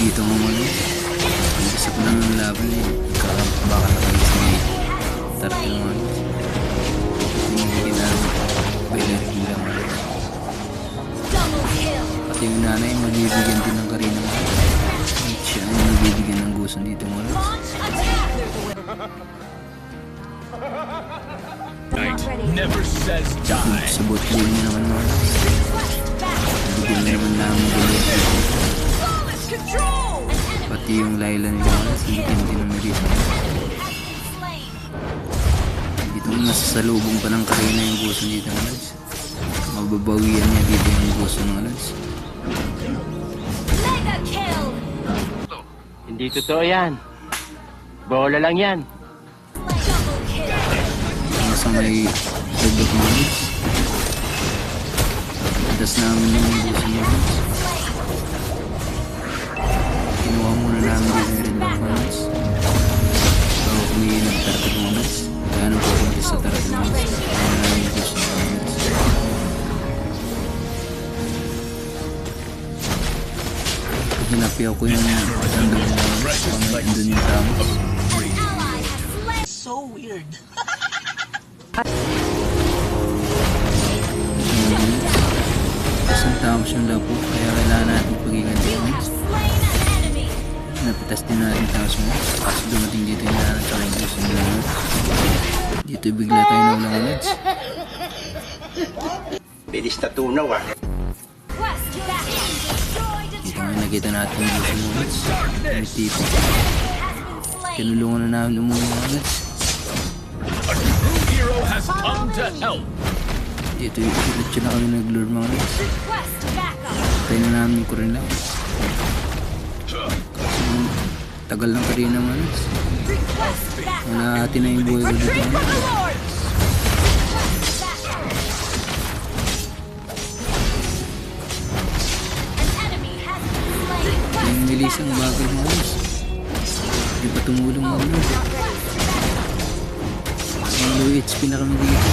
dito ng mga isa pa lang ng laban eh. Baka nakaisip target ng mga pinigyan na Bellerin lang. Pati yung nanay mabibigyan din ng Karina. Siya ay mabibigyan ng gusto dito mga Never says die. sa bot lane niya naman mga bigyan na naman namin Bellerin. Pati yung Layla nila bigyan din ng Melissa. Dito nasasalubong pa ng Karina yung gusto dito mga lads. Mababawian niya dito yung gusto mga lads. Hindi totoo yan. Bola lang yan. Nasa may tagdok mga lads. Adas namin yung gusto mga lads. Kinuha muna namin dito yung red buff mga lads. So kung nagtarget mga lads, kaya nang pupuntis sa target mga lads. Kaya na namin yung gusto mga lads. Hinapi ako yung nandun yung tamos. So weird. Isang tamos yung lapo, kaya kailangan natin pag-ingat yung napitas din natin tamos mo. Kaso dumating dito yung nanan sa yung gusto nila. Dito bigla tayo na ulang ulit. Bilis na tunaw ah. Dito nga nakita natin yung gusto mo ulit. May tipo. Kinulungan na namin umuwi mga ulit. A true hero has come to help. Dito yung ulit yun na kami nag-lure mga ulit. Tayo na namin ko rin lang. Tagal lang ka rin naman ulit. Malahati na yung buhay ko dito mga ulit. Yung nilisang bagay mga ulit. Hindi pa tumulong mga ulit. Ang low HP na kami dito.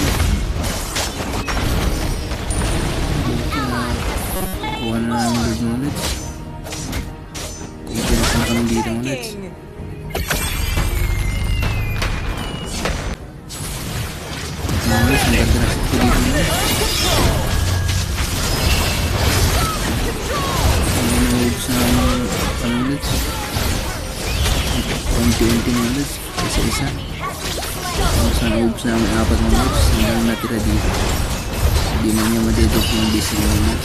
Kuha na namin Lord mga ulit. Kumpiyansa na kami dito mga ulit. Mga ulit, ang ganda na ko dito mga ulit. Ang naubos na namin mga ulit. Unti-unti mga ulit. Isa-isa. Tapos naubos namin 4 mga ulit. Ang lang natira dito. Hindi na niya madedok yung busy mga ulit.